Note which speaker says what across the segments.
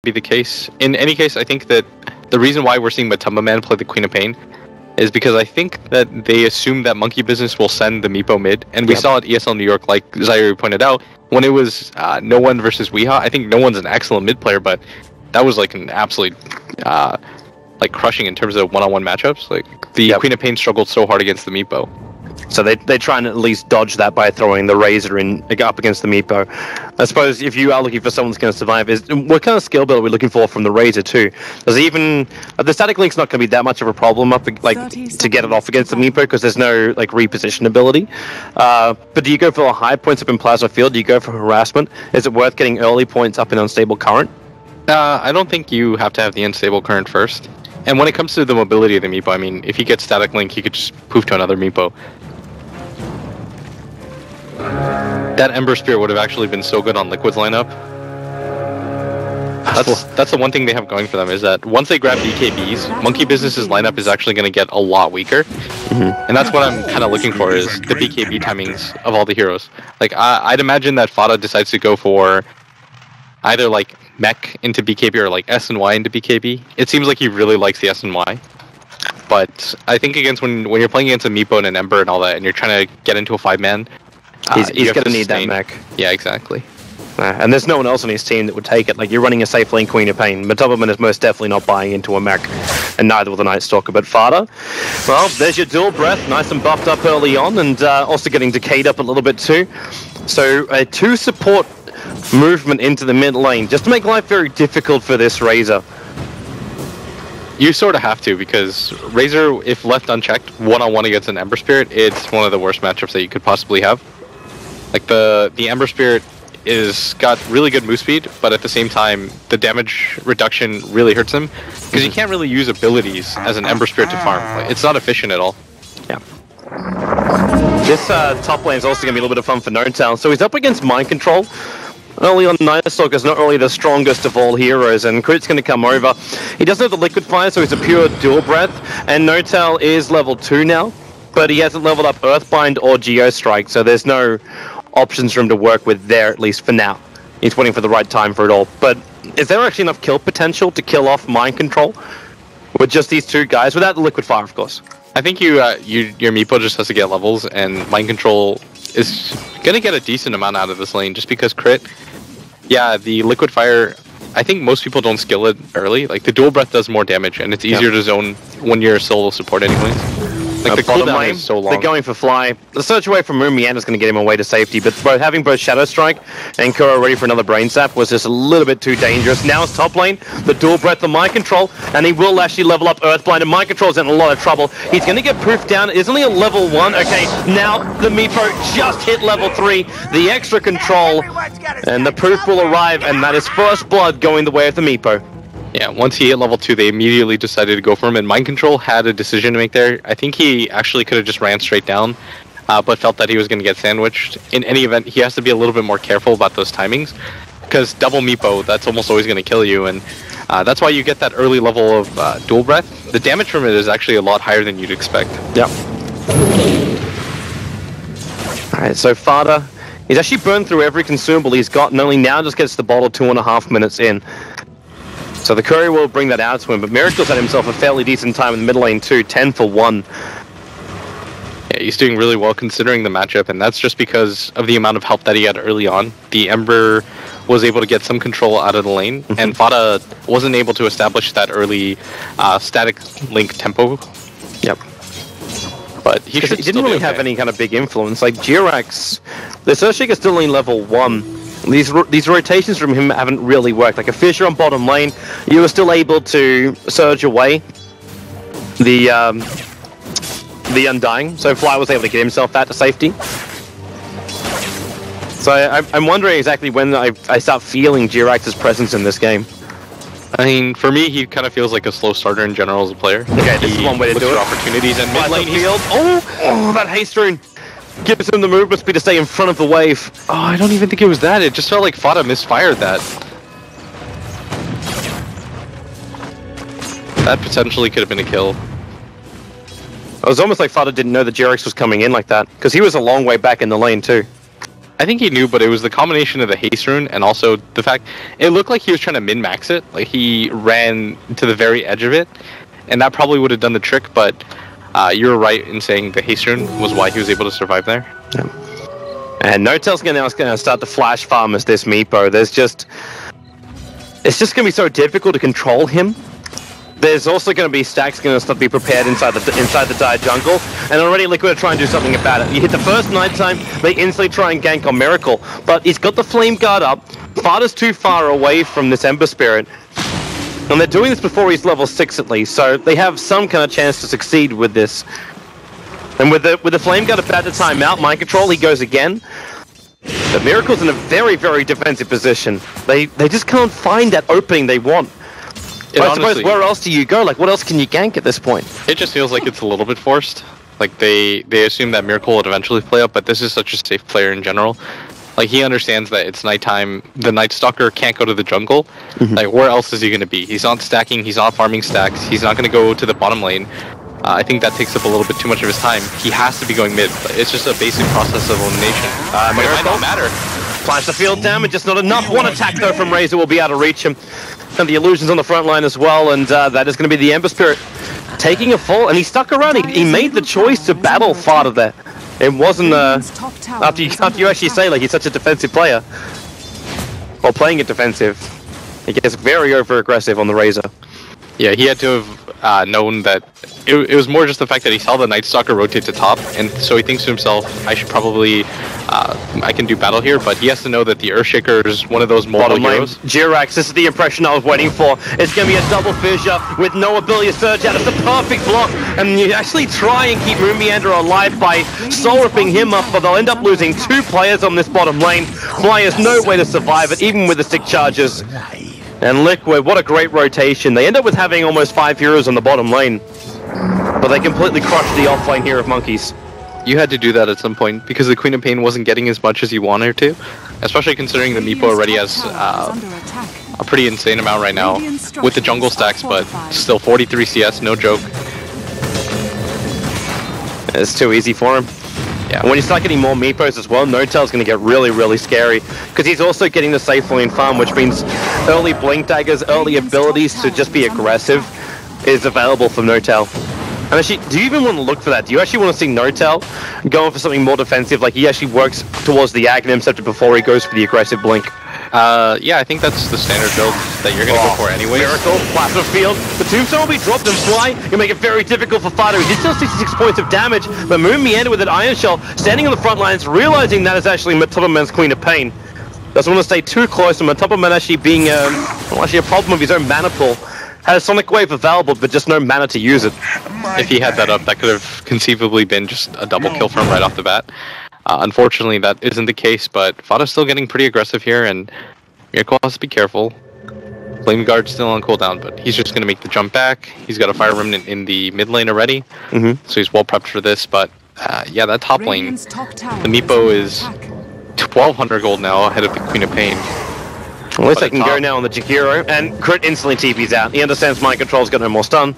Speaker 1: be the case. In any case, I think that the reason why we're seeing Matumba Man play the Queen of Pain is because I think that they assume that Monkey Business will send the Meepo mid, and we saw at ESL New York, like Zaire pointed out, when it was No One versus Weeha. I think No One's an excellent mid player, but that was like an absolute like crushing in terms of one-on-one matchups. Like the Queen of Pain struggled so hard against the Meepo.
Speaker 2: So they try and at least dodge that by throwing the Razor in up against the Meepo. I suppose if you are looking for someone that's going to survive, what kind of skill build are we looking for from the Razor too? Does even the static link's not going to be that much of a problem up like to get it off against the Meepo because there's no like reposition ability. But do you go for the high points up in Plasma Field? Do you go for harassment? Is it worth getting early points up in Unstable Current?
Speaker 1: I don't think you have to have the Unstable Current first. And when it comes to the mobility of the Meepo, I mean, if he gets static link, he could just poof to another Meepo. That Ember Spirit would have actually been so good on Liquid's lineup. That's the one thing they have going for them, is that once they grab BKBs, Monkey Business's lineup is actually going to get a lot weaker. And that's what I'm kind of looking for, is the BKB timings of all the heroes. Like, I'd imagine that Fada decides to go for either like mech into BKB or like S and Y into BKB. It seems like he really likes the S and Y. But I think against when you're playing against a Meepo and an Ember and all that, and you're trying to get into a 5-man,
Speaker 2: he's going to need that mech.
Speaker 1: Yeah, exactly.
Speaker 2: And there's no one else on his team that would take it. Like, you're running a safe lane Queen of Pain. Matumba is most definitely not buying into a mech, and neither will the Night Stalker. But Fada, well, there's your dual breath, nice and buffed up early on, and also getting decayed up a little bit too. So a 2 support movement into the mid lane, just to make life very difficult for this Razor.
Speaker 1: You sort of have to, because Razor, if left unchecked, one-on-one against an Ember Spirit, it's one of the worst matchups that you could possibly have. Like, the Ember Spirit is got really good move speed, but at the same time, the damage reduction really hurts him, because you can't really use abilities as an Ember Spirit to farm. Like, it's not efficient at all.
Speaker 2: Yeah. This top lane is also going to be a little bit of fun for NoTail. So he's up against Mind Control. Early on, Night Stalker's not really the strongest of all heroes, and Crit's going to come over. He doesn't have the Liquid Fire, so he's a pure dual breath, and NoTail is level 2 now, but he hasn't leveled up Earthbind or Geostrike, so there's no options for him to work with there, at least for now. He's waiting for the right time for it all. But is there actually enough kill potential to kill off Mind Control with just these 2 guys, without the Liquid Fire, of course?
Speaker 1: I think your Meepo just has to get levels, and Mind Control is going to get a decent amount out of this lane, just because Crit, yeah, the Liquid Fire, I think most people don't skill it early. Like, the dual breath does more damage, and it's easier to zone when you're a solo support anyways. Like, the cooldown is so long.
Speaker 2: They're going for Fly. The search away from Mumian is going to get him away to safety, but having both Shadow Strike and Kuro ready for another Brain Sap was just a little bit too dangerous. Now it's top lane, the dual breath, the Mind Control, and he will actually level up Earthblind, and Mind Control's in a lot of trouble. He's going to get proofed down. It's only a level 1. Okay, now the Meepo just hit level 3. The extra control, and the proof will arrive, and that is first blood going the way of the Meepo.
Speaker 1: Yeah, once he hit level 2, they immediately decided to go for him, and Mind Control had a decision to make there. I think he actually could have just ran straight down, but felt that he was going to get sandwiched. In any event, he has to be a little bit more careful about those timings, because double Meepo, that's almost always going to kill you, and that's why you get that early level of Dual Breath. The damage from it is actually a lot higher than you'd expect.
Speaker 2: Yep. Alright, so Fada, he's actually burned through every consumable he's got, and only now just gets the bottle 2.5 minutes in. So the courier will bring that out to him, but Miracle's had himself a fairly decent time in the mid lane too, 10 for 1.
Speaker 1: Yeah, he's doing really well considering the matchup, and that's just because of the amount of help that he had early on. The Ember was able to get some control out of the lane, and Fada wasn't able to establish that early static link tempo.
Speaker 2: Yep.
Speaker 1: But he
Speaker 2: didn't really have any kind of big influence. Like Jirax, the Searchik is still only level 1. These rotations from him haven't really worked. Like a Fissure on bottom lane, you were still able to surge away the Undying, so Fly was able to get himself out to safety. So I'm wondering exactly when I start feeling Jirax's presence in this game.
Speaker 1: I mean, for me, he kind of feels like a slow starter in general as a player.
Speaker 2: Okay, this is one way to do it.
Speaker 1: Opportunities and mid lane
Speaker 2: field. Oh, that haste rune gives him the movement speed to stay in front of the wave.
Speaker 1: Oh, I don't even think it was that. It just felt like Fada misfired that. That potentially could have been a kill.
Speaker 2: It was almost like Fada didn't know that Jirax was coming in like that, because he was a long way back in the lane too.
Speaker 1: I think he knew, but it was the combination of the haste rune and also the fact it looked like he was trying to min-max it. Like he ran to the very edge of it, and that probably would have done the trick. But you were right in saying the haste rune was why he was able to survive there.
Speaker 2: Yeah. And Notel's now going to start to flash farm as this Meepo. It's just going to be so difficult to control him. There's also going to be stacks going to start to be prepared inside the dire jungle, and already Liquid are trying to do something about it. You hit the first nighttime, they instantly try and gank on Miracle, but he's got the flame guard up. Farda's too far away from this Ember Spirit, and they're doing this before he's level 6 at least, so they have some kind of chance to succeed with this. And with the flame guard about to time out, mind control, he goes again. But Miracle's in a very, very defensive position. They just can't find that opening they want. I suppose, where else do you go? Like, what else can you gank at this point?
Speaker 1: It just feels like it's a little bit forced. Like, they assume that Miracle would eventually play up, but this is such a safe player in general. Like, he understands that it's nighttime. The Night Stalker can't go to the jungle. Like, where else is he going to be? He's not stacking. He's not farming stacks. He's not going to go to the bottom lane. I think that takes up a little bit too much of his time. He has to be going mid. It's just a basic process of elimination. But it might not matter.
Speaker 2: Flash the field damage, just not enough. One attack, though, from Razor will be able to reach him. And the illusions on the front line as well, and that is going to be the Ember Spirit taking a fall, and he stuck around. He made the choice to battle Farda there. It wasn't after you actually say like he's such a defensive player, or playing it defensive, he gets very over aggressive on the Razor.
Speaker 1: Yeah, he had to have known that it was more just the fact that he saw the Night Stalker rotate to top, and so he thinks to himself, I should probably, I can do battle here, but he has to know that the Earthshaker is one of those mobile heroes.
Speaker 2: Jirax, this is the impression I was waiting for. It's going to be a double fissure with no ability to surge out. It's a perfect block, and you actually try and keep Moon Meander alive by soul ripping him up, but they'll end up losing 2 players on this bottom lane. Fly has no way to survive it, even with the stick charges. And Liquid, what a great rotation. They end up with having almost 5 heroes on the bottom lane. But they completely crushed the offlane here of Monkeys.
Speaker 1: You had to do that at some point, because the Queen of Pain wasn't getting as much as you wanted her to. Especially considering the Meepo already has a pretty insane amount right now with the jungle stacks, but still 43 CS, no joke.
Speaker 2: It's too easy for him. Yeah. When you start getting more Meepos as well, Notel's going to get really, really scary. Because he's also getting the safe lane farm, which means early blink daggers, early abilities to just be aggressive is available from Notel. And actually, do you even want to look for that? Do you actually want to see Notel going for something more defensive, like he actually works towards the Aghanim Scepter before he goes for the aggressive blink?
Speaker 1: Yeah, I think that's the standard build that you're going to go for anyway.
Speaker 2: Miracle, Plasma Field. The Tombstone will be dropped and fly. You'll make it very difficult for Farda. He did still 66 points of damage, but Moon Meander with an Iron Shell, standing on the front lines, realizing that is actually Matopaman's Queen of Pain. Doesn't want to stay too close, and Matopaman actually being well, actually a problem of his own mana pool. Has Sonic Wave available, but just no mana to use it.
Speaker 1: If he had that up, that could have conceivably been just a double kill from right off the bat. Unfortunately, that isn't the case, but Fada's still getting pretty aggressive here, and Miracle has to be careful. Flame Guard's still on cooldown, but he's just going to make the jump back. He's got a Fire Remnant in the mid lane already, so he's well prepped for this, but yeah, that top lane, the Meepo is 1,200 gold now ahead of the Queen of Pain.
Speaker 2: At least I can go now on the Jakiro, and Crit instantly TP's out. He understands mind control's got no more stun,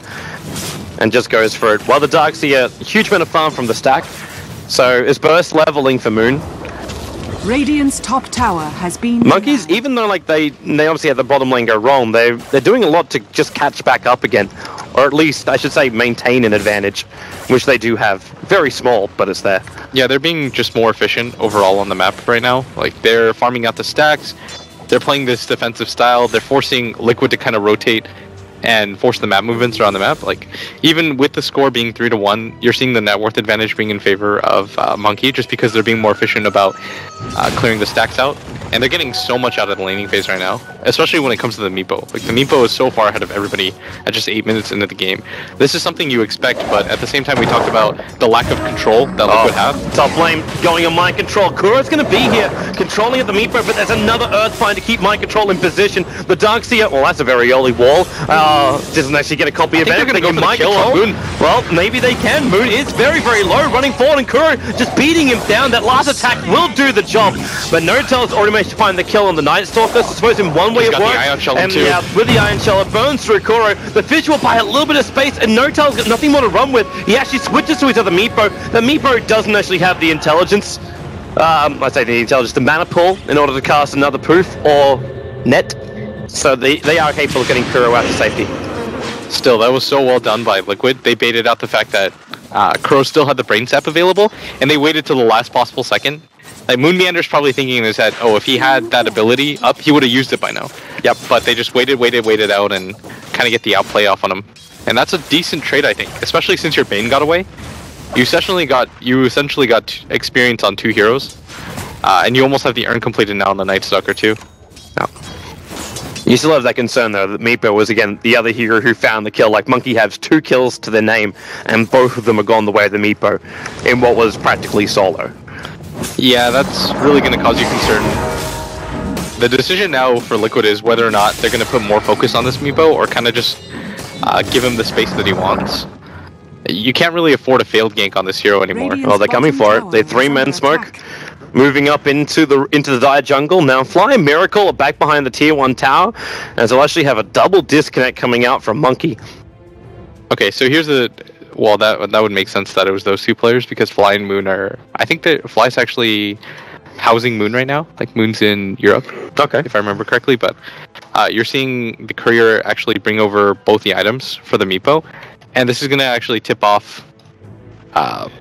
Speaker 2: and just goes for it. While the Dark see a huge amount of farm from the stack, so is burst leveling for Moon.
Speaker 3: Radiant's top tower has been...
Speaker 2: Monkeys, even though like they obviously had the bottom lane go wrong, they're doing a lot to just catch back up again, or at least I should say maintain an advantage, which they do have. Very small, but it's there.
Speaker 1: Yeah, they're being just more efficient overall on the map right now. Like they're farming out the stacks. They're playing this defensive style. They're forcing Liquid to kind of rotate and force the map movements around the map. Like, even with the score being 3-1, you're seeing the net worth advantage being in favor of Monkey, just because they're being more efficient about clearing the stacks out. And they're getting so much out of the laning phase right now, especially when it comes to the Meepo. Like, the Meepo is so far ahead of everybody at just 8 minutes into the game. This is something you expect, but at the same time, we talked about the lack of control that Liquid have.
Speaker 2: Top lane going on mind control. Kura's going to be here, controlling at the Meepo, but there's another Earthbind to keep mind control in position. The Darkseer, well, that's a very early wall. Doesn't actually get a copy of it.
Speaker 1: They're going to go for the kill on Moon.
Speaker 2: Well, maybe they can. Moon is very, very low, running forward, and Kura just beating him down. That last attack will do the job, but Notel's already managed to find the kill on the Night Stalker. So I suppose in one way it works. And yeah, with the Iron Shell, it burns through Kuro. The fish will buy a little bit of space, and Notel's got nothing more to run with. He actually switches to his other Meepo. The Meepo doesn't actually have the intelligence I say the intelligence, the mana pool in order to cast another poof or net. So they are capable of getting Kuro out to safety.
Speaker 1: Still, that was so well done by Liquid. They baited out the fact that Kuro still had the Brain Sap available, and they waited till the last possible second. Like, Moon Meander's probably thinking in his head, oh, if he had that ability up, he would have used it by now. Yep, but they just waited out and kind of get the outplay off on him. And that's a decent trade, I think, especially since your Bane got away. You essentially got experience on 2 heroes, and you almost have the urn completed now on the Night Stalker too.
Speaker 2: No. You still have that concern though that Meepo was again the other hero who found the kill. Like Monkey has 2 kills to their name, and both of them are gone the way of the Meepo in what was practically solo.
Speaker 1: Yeah, that's really going to cause you concern. The decision now for Liquid is whether or not they're going to put more focus on this Meepo or kind of just give him the space that he wants. You can't really afford a failed gank on this hero anymore.
Speaker 2: Well, they're coming for it. They 3-man smoke. Moving up into the Dire jungle. Now Flying Miracle are back behind the tier 1 tower, as they'll actually have a double disconnect coming out from Monkey.
Speaker 1: Okay, so here's the... Well, that would make sense that it was those 2 players, because Fly and Moon are... I think that Fly's actually housing Moon right now. Like, Moon's in Europe,
Speaker 2: okay,
Speaker 1: if I remember correctly, but you're seeing the courier actually bring over both the items for the Meepo, and this is going to actually tip off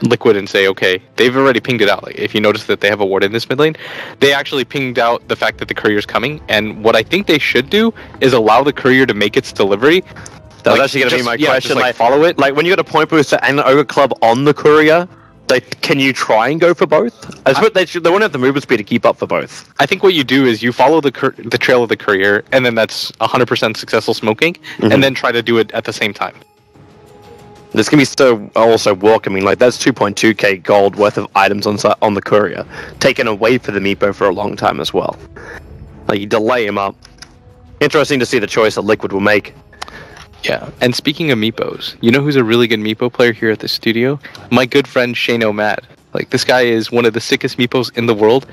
Speaker 1: Liquid and say, okay, they've already pinged it out. Like, if you notice that they have a ward in this mid lane, they actually pinged out the fact that the courier's coming, and what I think they should do is allow the courier to make its delivery.
Speaker 2: That was actually going to be my question.
Speaker 1: Just, like, follow it.
Speaker 2: Like, when you got a point booster and an Ogre Club on the courier, can you try and go for both? I suppose they won't have the movement speed to keep up for both.
Speaker 1: I think what you do is you follow the trail of the courier, and then that's 100% successful smoking, and then try to do it at the same time.
Speaker 2: This can be so also welcoming. Like, that's 2.2k gold worth of items on the courier, taken away for the Meepo for a long time as well. Like, you delay him up. Interesting to see the choice that Liquid will make.
Speaker 1: Yeah, and speaking of Meepos, you know who's a really good Meepo player here at the studio? My good friend Shane O'Mad. Like, this guy is one of the sickest Meepos in the world.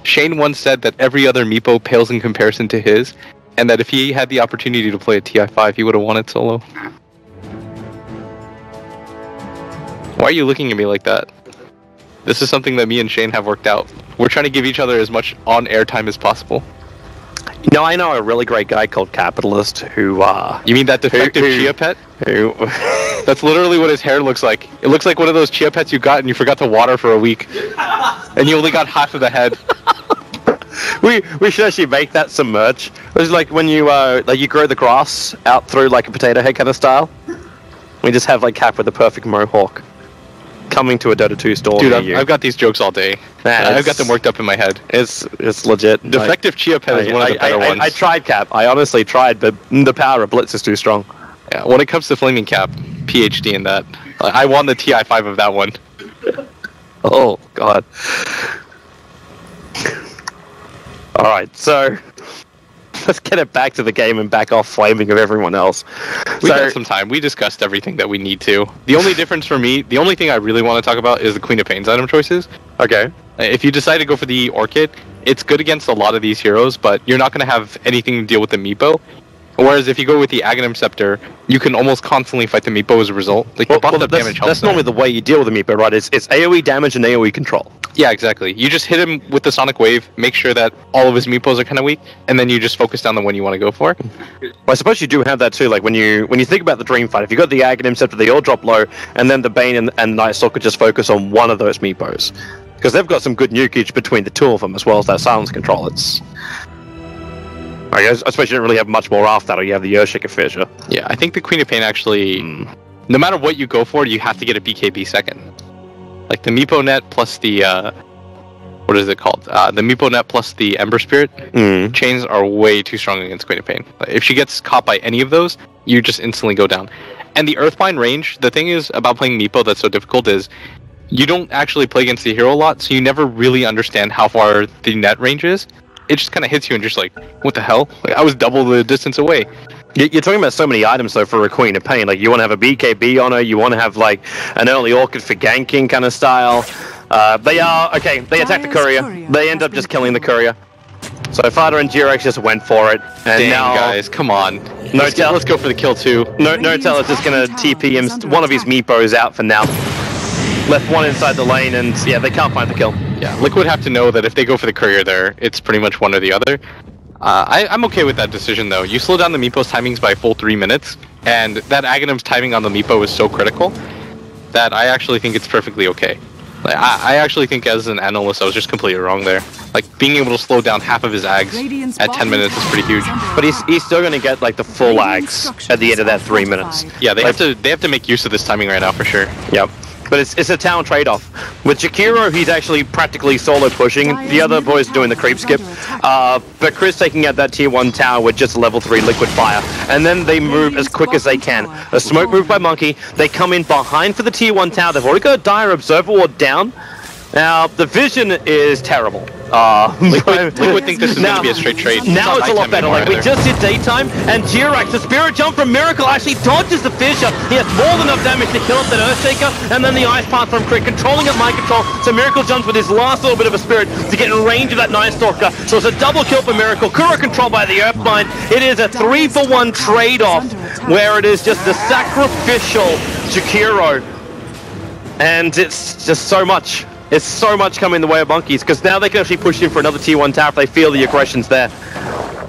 Speaker 1: Shane once said that every other Meepo pales in comparison to his, and that if he had the opportunity to play a TI5, he would have won it solo. Why are you looking at me like that? This is something that me and Shane have worked out. We're trying to give each other as much on-air time as possible.
Speaker 2: You know, I know a really great guy called Capitalist who,
Speaker 1: You mean that defective Chia Pet?
Speaker 2: Who...
Speaker 1: That's literally what his hair looks like. It looks like one of those Chia Pets you got and you forgot to water for a week. And you only got half of the head.
Speaker 2: We should actually make that some merch. It's like when you, you grow the grass out through, like, a potato head kind of style. We just have, like, Cap with the perfect mohawk. Coming to a Dota 2 store.
Speaker 1: Dude, I've got these jokes all day. Man, I've got them worked up in my head.
Speaker 2: It's legit.
Speaker 1: Defective Chia Pet is one of the better ones.
Speaker 2: I tried Cap. I honestly tried, but the power of Blitz is too strong.
Speaker 1: Yeah, when it comes to Flaming Cap, PhD in that. I won the TI5 of that one.
Speaker 2: Oh, God. Alright, so... let's get it back to the game and back off flaming of everyone else.
Speaker 1: We got some time. We discussed everything that we need to. The only difference for me, the only thing I really want to talk about is the Queen of Pain's item choices.
Speaker 2: Okay.
Speaker 1: If you decide to go for the Orchid, it's good against a lot of these heroes, but you're not going to have anything to deal with the Meepo. Whereas if you go with the Aghanim Scepter, you can almost constantly fight the Meepo as a result. Like,
Speaker 2: that's normally the way you deal with the Meepo, right? It's AoE damage and AoE control.
Speaker 1: Yeah, exactly. You just hit him with the Sonic Wave, make sure that all of his Meepos are kind of weak, and then you just focus down the one you want to go for.
Speaker 2: Well, I suppose you do have that too. Like when you think about the Dream Fight, if you got the Aghanim Scepter, they all drop low, and then the Bane and Night Stalker just focus on one of those Meepos. Because they've got some good nukage between the 2 of them, as well as that silence control. It's... I suppose you don't really have much more after that, or you have the Earthshaker Fissure.
Speaker 1: Yeah, I think the Queen of Pain actually, no matter what you go for, you have to get a BKB second. Like the Meepo net plus the, what is it called? The Meepo net plus the Ember Spirit chains are way too strong against Queen of Pain. If she gets caught by any of those, you just instantly go down. And the Earthbind range, the thing is about playing Meepo that's so difficult is, you don't actually play against the hero a lot, so you never really understand how far the net range is. It just kind of hits you and just like, what the hell? Like, I was double the distance away.
Speaker 2: You're talking about so many items though for a Queen of Pain. Like you want to have a BKB on her, you want to have like an early Orchid for ganking kind of style. They attack the courier. They end up just killing the courier. So Fada and Jirex just went for it. And
Speaker 1: dang,
Speaker 2: now,
Speaker 1: guys, come on.
Speaker 2: Let's
Speaker 1: go for the kill too.
Speaker 2: Notel is just going to TP him, one of his Meepos out for now. left one inside the lane, and yeah, they can't find the kill.
Speaker 1: Yeah, Liquid have to know that if they go for the courier there, it's pretty much one or the other. I'm okay with that decision though. You slow down the Meepo's timings by a full 3 minutes, and that Aghanim's timing on the Meepo is so critical that I actually think it's perfectly okay. Like, I actually think as an analyst I was just completely wrong there. Like being able to slow down half of his ags at 10 minutes is pretty huge.
Speaker 2: But he's still going to get like the full ags at the end of that 3 minutes.
Speaker 1: Yeah, they have to make use of this timing right now for sure.
Speaker 2: Yep. But it's a town trade-off. With Jakiro, he's actually practically solo pushing. The other boys doing the creep skip. But Chris taking out that tier 1 tower with just level 3 liquid fire. And then they move as quick as they can. A smoke move by Monkey. They come in behind for the tier 1 tower. They've already got a Dire Observer Ward down. Now, the vision is terrible.
Speaker 1: Liquid think this is going to be a straight trade.
Speaker 2: Now it's a lot better. Like, we just did daytime, and Jirax, the spirit jump from Miracle, actually dodges the Fissure. He has more than enough damage to kill up that Earthshaker, and then the Ice Path from Crit, controlling up Mind Control. So Miracle jumps with his last little bit of a spirit to get in range of that Night Stalker. So it's a double kill for Miracle. Kura controlled by the Earthbind. It is a 3-for-1 trade-off, where it is just the sacrificial Jakiro. And it's just so much. It's so much coming the way of Monkeys, because now they can actually push in for another tier 1 tower if they feel the aggression's there.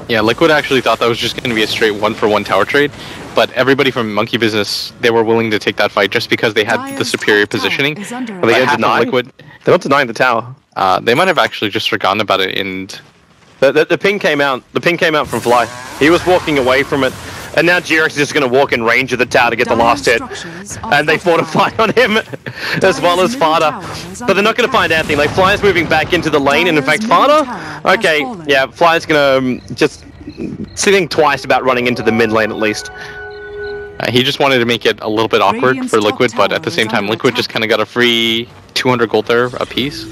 Speaker 1: Yeah, Liquid actually thought that was just going to be a straight 1-for-1 tower trade, but everybody from Monkey Business, they were willing to take that fight just because they had the superior positioning.
Speaker 2: Are they going to deny?
Speaker 1: Liquid,
Speaker 2: they're not denying the tower.
Speaker 1: They might have actually just forgotten about it, and
Speaker 2: the ping came out. The ping came out from Fly. He was walking away from it. And now Jirax is just going to walk in range of the tower to get the last hit. And they fortify on him, as well as Fada. But they're not going to find anything. Like, Fly's moving back into the lane, and in fact, Fada? Okay, yeah, Fly's going to just think twice about running into the mid lane at least.
Speaker 1: He just wanted to make it a little bit awkward for Liquid, but at the same time, Liquid just kind of got a free 200 gold there a piece.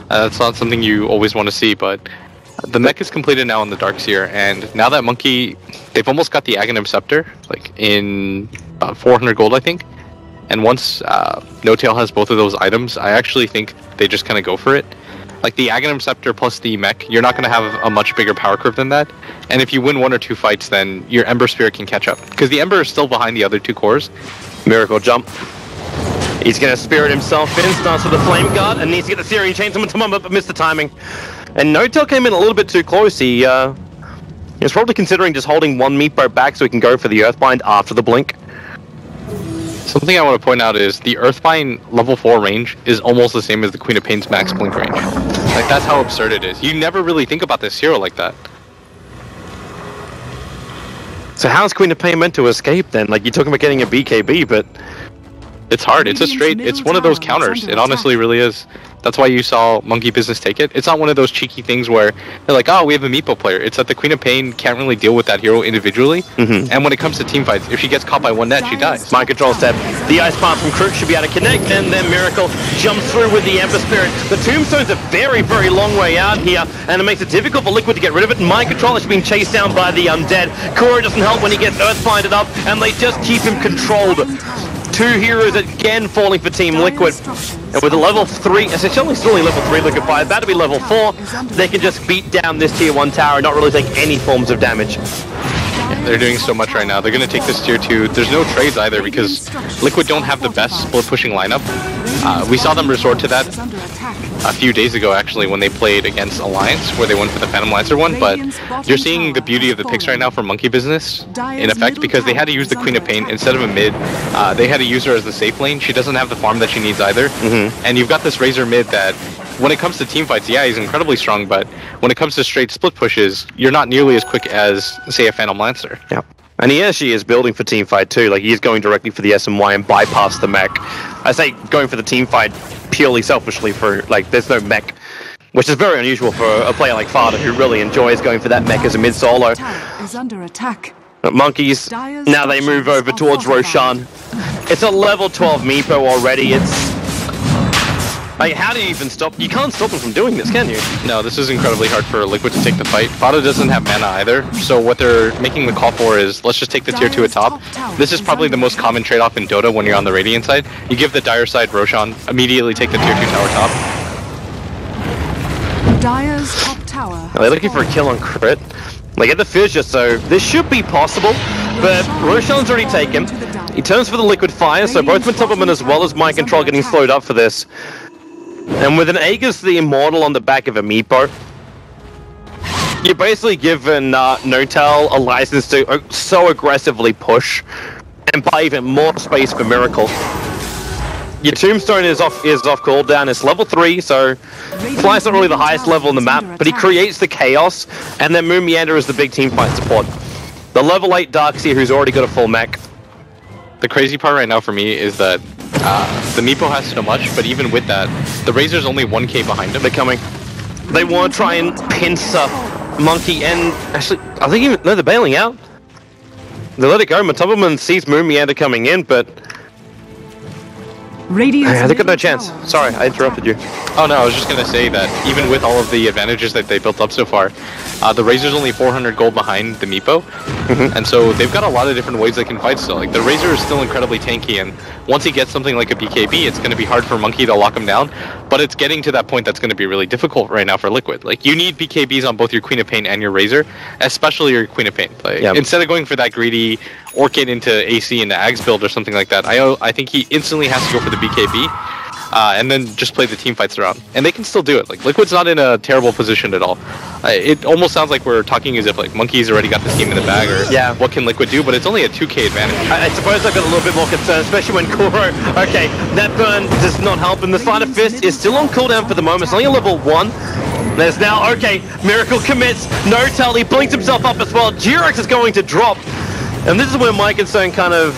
Speaker 1: That's not something you always want to see, but the mech is completed now in the Darkseer, and now that Monkey, they've almost got the Aghanim Scepter, like in about 400 gold, I think. And once No-Tail has both of those items, I actually think they just kind of go for it. Like the Aghanim Scepter plus the mech, you're not going to have a much bigger power curve than that. And if you win 1 or 2 fights, then your Ember Spirit can catch up. Because the Ember is still behind the other 2 cores.
Speaker 2: Miracle jump. He's going to spirit himself in, starts with the Flame Guard, and needs to get the Searing Chain to him, but missed the timing. And No-Tail came in a little bit too close. He was probably considering just holding one Meepo back so he can go for the Earthbind after the blink.
Speaker 1: Something I want to point out is the Earthbind level 4 range is almost the same as the Queen of Pain's max blink range. Like, that's how absurd it is. You never really think about this hero like that.
Speaker 2: So how's Queen of Pain meant to escape then? Like, you're talking about getting a BKB, but
Speaker 1: it's hard. It's a straight, it's one of those counters. It honestly really is. That's why you saw Monkey Business take it. It's not one of those cheeky things where they're like, oh, we have a Meepo player. It's that the Queen of Pain can't really deal with that hero individually. And when it comes to team fights, if she gets caught by one net, she dies.
Speaker 2: Mind Control step. The Ice Path from Crook should be able to connect, and then Miracle jumps through with the Ember Spirit. The Tombstone's a very, very long way out here, and it makes it difficult for Liquid to get rid of it. Mind Control is being chased down by the Undead. Kura doesn't help when he gets Earthbinded up, and they just keep him controlled. 2 heroes again falling for Team Liquid. And with a level 3, essentially still only level 3 Liquid Fire, about to be level 4, they can just beat down this tier 1 tower and not really take any forms of damage.
Speaker 1: Yeah, they're doing so much right now. They're going to take this tier 2. There's no trades either because Liquid don't have the best split pushing lineup. We saw them resort to that a few days ago actually when they played against Alliance where they went for the Phantom Lancer one, but you're seeing the beauty of the picks right now for Monkey Business in effect because they had to use the Queen of Pain instead of a mid. They had to use her as the safe lane. She doesn't have the farm that she needs either. And you've got this Razor mid that when it comes to team fights, yeah, he's incredibly strong, but when it comes to straight split pushes, you're not nearly as quick as, say, a Phantom Lancer.
Speaker 2: Yeah. And he actually is building for team fight too. Like, he's going directly for the SMY and bypass the mech. I say going for the team fight purely selfishly for, like, there's no mech, which is very unusual for a player like Fada who really enjoys going for that mech as a mid solo.
Speaker 3: Is under attack.
Speaker 2: Monkeys, now they move over towards Roshan. It's a level 12 Meepo already. It's like, how do you even stop? You can't stop them from doing this, can you?
Speaker 1: No, this is incredibly hard for Liquid to take the fight. Fada doesn't have mana either, so what they're making the call for is, let's just take the tier 2 at top. This is probably the most common trade-off in Dota when you're on the Radiant side. You give the Dire side Roshan, immediately take the tier 2 tower top.
Speaker 3: Dire's top tower.
Speaker 2: Are they looking for a kill on crit? Like, at the fissure, so this should be possible. but Roshan's already taken. He turns for the liquid fire, so both Mentubberman as well as Mind Control getting slowed up for this. And with an Aegis the Immortal on the back of a Meepo, you're basically given Notel a license to so aggressively push and buy even more space for Miracle. Your Tombstone is off cooldown. It's level 3, so Fly's not really the highest level in the map, but he creates the chaos, and then Moon Meander is the big team fight support. The level 8 Darkseer who's already got a full mech.
Speaker 1: The crazy part right now for me is that the Meepo has so much, but even with that, the Razor's only 1k behind him.
Speaker 2: They're coming. They want to try and pincer Monkey, and actually, I think even no, they're bailing out. They let it go. Mentubberman sees Moon Meander coming in, but they got no chance. Sorry, I interrupted you.
Speaker 1: Oh no, I was just gonna say that even with all of the advantages that they built up so far, the Razor's only 400 gold behind the Meepo, and so they've got a lot of different ways they can fight still. Like the Razor is still incredibly tanky, and once he gets something like a BKB, it's gonna be hard for Monkey to lock him down. But it's getting to that point that's gonna be really difficult right now for Liquid. Like you need BKBs on both your Queen of Pain and your Razor, especially your Queen of Pain. Like, instead of going for that greedy Orchid into AC into Ags build or something like that, I think he instantly has to go for the BKB, and then just play the team fights around. And they can still do it. Like Liquid's not in a terrible position at all. It almost sounds like we're talking as if like Monkey's already got this game in the bag, or what can Liquid do, but it's only a 2k advantage.
Speaker 2: I suppose I've got a little bit more concern, especially when Kuro, okay, that burn does not help, and the Sleight of Fist is still on cooldown for the moment. It's only a level 1. There's now, okay, Miracle commits, Notel, he blinks himself up as well. Jirax is going to drop. And this is where my concern kind of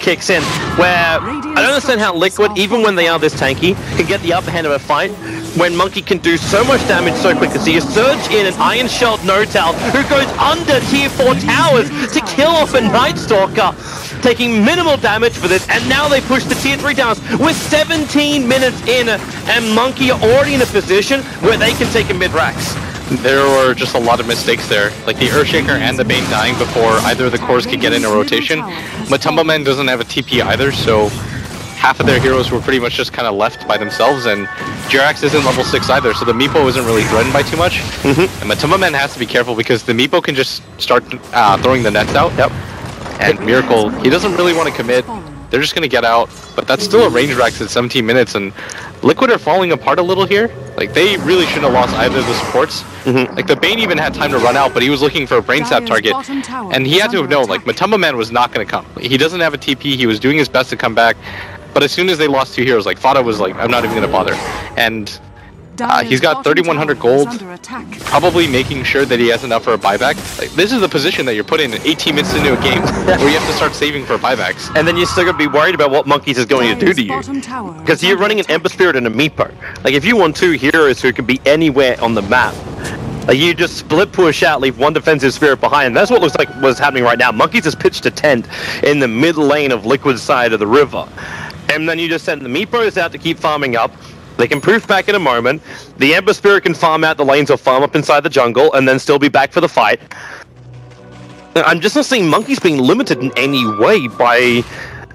Speaker 2: kicks in, where I don't understand how Liquid, even when they are this tanky, can get the upper hand of a fight when Monkey can do so much damage so quickly. So you surge in an Iron Shelled Notel who goes under tier 4 towers to kill off a Night Stalker, taking minimal damage for this, and now they push the tier 3 towers with 17 minutes in, and Monkey are already in a position where they can take a mid-rax.
Speaker 1: There were just a lot of mistakes there, like the Earthshaker and the Bane dying before either of the cores could get in a rotation. Mentubberman doesn't have a TP either, so half of their heroes were pretty much just kind of left by themselves, and Jirax isn't level 6 either, so the Meepo isn't really threatened by too much. And Mentubberman has to be careful because the Meepo can just start throwing the nets out. And Miracle, he doesn't really want to commit. They're just going to get out, but that's still a range rax at 17 minutes, and Liquid are falling apart a little here. Like, they really shouldn't have lost either of the supports. Like, the Bane even had time to run out, but he was looking for a brain sap target, and he had to have known, like, Mentubberman was not going to come. He doesn't have a TP, he was doing his best to come back, but as soon as they lost 2 heroes, like, Fada was like, I'm not even going to bother. And he's got 3,100 gold, probably making sure that he has enough for a buyback. Like, this is the position that you're put in 18 minutes into a game where you have to start saving for buybacks.
Speaker 2: And then you're still going to be worried about what Monkeys is going to do to you. Because you're running an Ember Spirit and a Meepo. Like, if you want 2 heroes who can be anywhere on the map, like, you just split push out, leave 1 defensive spirit behind. And that's what looks like was happening right now. Monkeys has pitched a tent in the mid lane of Liquid's side of the river. And then you just send the Meepos out to keep farming up. They can poof back in a moment. The Ember Spirit can farm out the lanes or farm up inside the jungle and then still be back for the fight. I'm just not seeing Monkeys being limited in any way by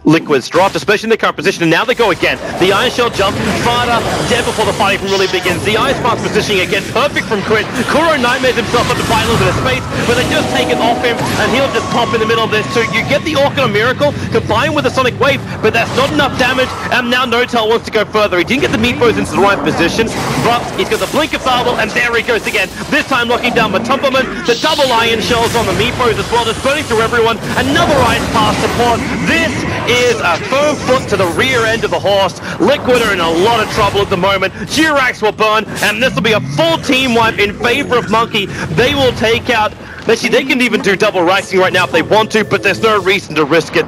Speaker 2: Liquid's draft, especially in the current position, and now they go again. The Iron Shell jump, Fada dead before the fight even really begins. The Ice Pass positioning again, perfect from Crit. Kuro nightmares himself up to buy a little bit of space, but they just take it off him, and he'll just pop in the middle of this too. You get the Orchid of Miracle combined with the Sonic Wave, but that's not enough damage, and now Notel wants to go further. He didn't get the Meepos into the right position, but he's got the Blink of Farble, and there he goes again. This time locking down Mentubberman, the double Iron Shells on the Meepos as well, just burning through everyone. Another Ice Pass support. This is a firm foot to the rear end of the horse. Liquid are in a lot of trouble at the moment. Jirax will burn, and this will be a full team wipe in favor of Monkey. They will take out... Actually, they can even do double raxing right now if they want to, but there's no reason to risk it.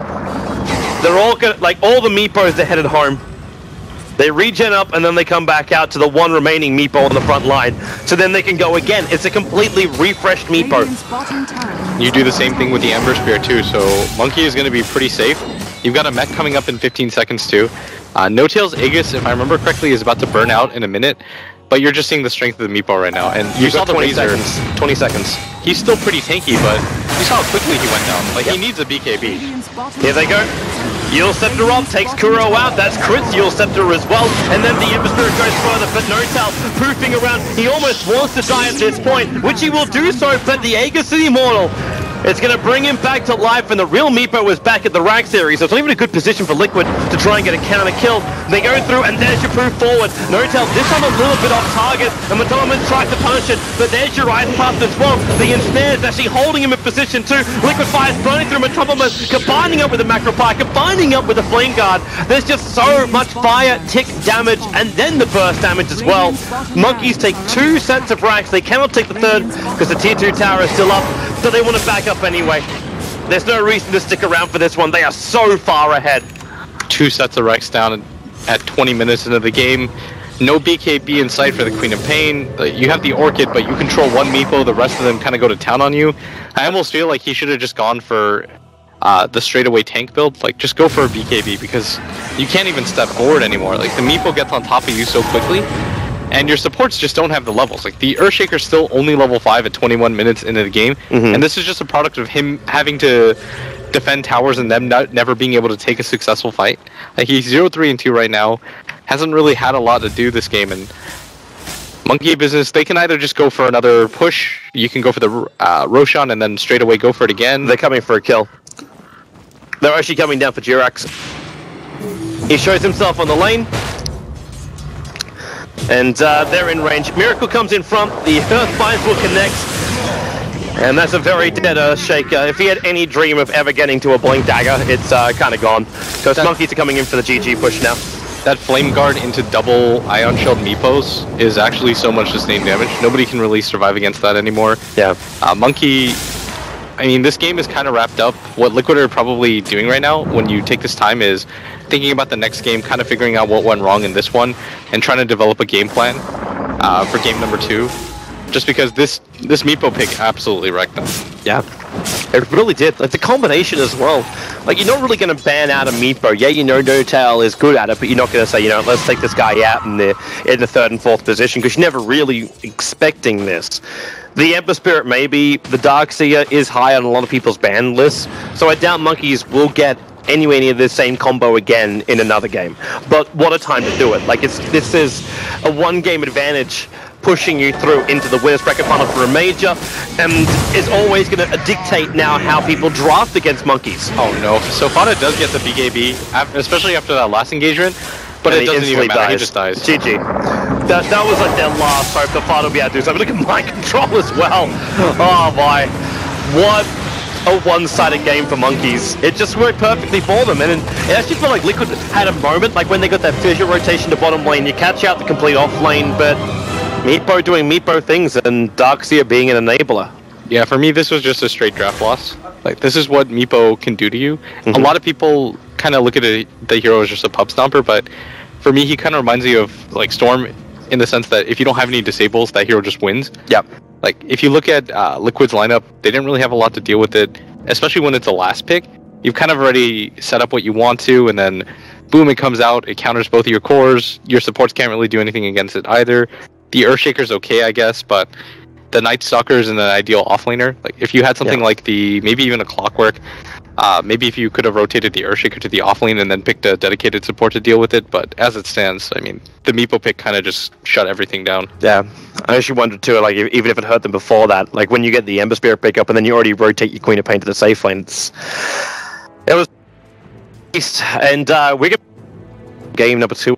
Speaker 2: They're all gonna... Like, all the Meepos are headed home. They regen up, and then they come back out to the 1 remaining Meepo on the front line. So then they can go again. It's a completely refreshed Meepo.
Speaker 1: You do the same thing with the Ember Spear too, so Monkey is going to be pretty safe. You've got a mech coming up in 15 seconds too. No-Tail's Aegis, if I remember correctly, is about to burn out in a minute, but you're just seeing the strength of the Meepo right now. And you saw the
Speaker 2: 20
Speaker 1: Razor.
Speaker 2: seconds. 20 seconds.
Speaker 1: He's still pretty tanky, but you saw how quickly he went down. Like, he needs a BKB.
Speaker 2: Here they go. Yule Scepter up, takes Kuro out. That's Crit's Yule Scepter as well. And then the Ember Spirit goes further, but Notel poofing around. He almost wants to die at this point, which he will do so, but the Aegis of the Immortal It's going to bring him back to life, and the real Meepo was back at the rack series, so it's not even a good position for Liquid to try and get a counter kill. They go through, and there's your proof forward. Nortel, this time a little bit off target, and Matoman tries to punish it, but there's your ice path as well. The ensnare is actually holding him in position too. Liquid Fire's burning through Matoman, combining up with the Macro Fire, combining up with the Flame Guard. There's just so much fire, tick damage, and then the burst damage as well. Monkeys take 2 sets of racks. They cannot take the third, because the tier 2 tower is still up, so they want to back up anyway. There's no reason to stick around for this one. They are so far ahead.
Speaker 1: 2 sets of Rex down at 20 minutes into the game. No BKB in sight for the Queen of Pain. You have the Orchid, but you control one Meepo. The rest of them kind of go to town on you. I almost feel like he should have just gone for the straightaway tank build. Like, just go for a BKB, because you can't even step forward anymore. Like, the Meepo gets on top of you so quickly, and your supports just don't have the levels. Like, the Earthshaker's still only level 5 at 21 minutes into the game, and this is just a product of him having to defend towers and them never being able to take a successful fight. Like, he's 0-3 and 2 right now, hasn't really had a lot to do this game, and Monkey Business, they can either just go for another push, you can go for the Roshan and then straight away go for it again.
Speaker 2: They're coming for a kill. They're actually coming down for Jirax. He shows himself on the lane. And they're in range. Miracle comes in front. The Earthbinds will connect. And that's a very dead Earthshaker. If he had any dream of ever getting to a Blink Dagger, it's kind of gone. Because Monkeys are coming in for the GG push now.
Speaker 1: That Flame Guard into double Ion Shield Meepos is actually so much sustained damage. Nobody can really survive against that anymore.
Speaker 2: Yeah.
Speaker 1: Monkey, I mean, this game is kind of wrapped up. What Liquid are probably doing right now, when you take this time, is thinking about the next game, kind of figuring out what went wrong in this one, and trying to develop a game plan for game number 2. Just because this Meepo pick absolutely wrecked them.
Speaker 2: Yeah, it really did. Like, the combination as well. Like, you're not really going to ban out a Meepo. Yeah, you know Notail is good at it, but you're not going to say, you know, let's take this guy out in the 3rd and 4th position, because you're never really expecting this. The Emperor Spirit maybe, the Darkseer is high on a lot of people's ban lists, so I doubt Monkeys will get anywhere near the same combo again in another game. But what a time to do it. Like, this is a 1-game advantage pushing you through into the winners bracket final for a major, and is always going to dictate now how people draft against Monkeys.
Speaker 1: Oh no, so Fada does get the BKB, especially after that last engagement, but it doesn't even matter, he just dies.
Speaker 2: GG. That was like their last hope that Fada will be able to do something. Look at mind control as well. Oh my. What a one-sided game for Monkeys. It just worked perfectly for them, and it actually felt like Liquid had a moment, like when they got that fissure rotation to bottom lane, you catch out the complete off lane, but Meepo doing Meepo things, and Darkseer being an enabler.
Speaker 1: Yeah, for me, this was just a straight draft loss. Like, this is what Meepo can do to you. A lot of people kind of look at the hero as just a pub stomper, but for me, he kind of reminds you of, like, Storm, in the sense that if you don't have any disables, that hero just wins.
Speaker 2: Yep.
Speaker 1: Like, if you look at Liquid's lineup, they didn't really have a lot to deal with it, especially when it's a last pick. You've kind of already set up what you want to, and then, boom, it comes out, it counters both of your cores, your supports can't really do anything against it either. The Earthshaker's okay, I guess, but the Night Stalker's an ideal offlaner. Like, if you had something like maybe even a Clockwork, maybe if you could have rotated the Earthshaker to the offlane and then picked a dedicated support to deal with it, but as it stands, I mean, the Meepo pick kind of just shut everything down.
Speaker 2: Yeah, I actually wondered too, like, even if it hurt them before that, like, when you get the Ember Spirit pick up and then you already rotate your Queen of Pain to the safe lane, it was... And we're going to game number 2.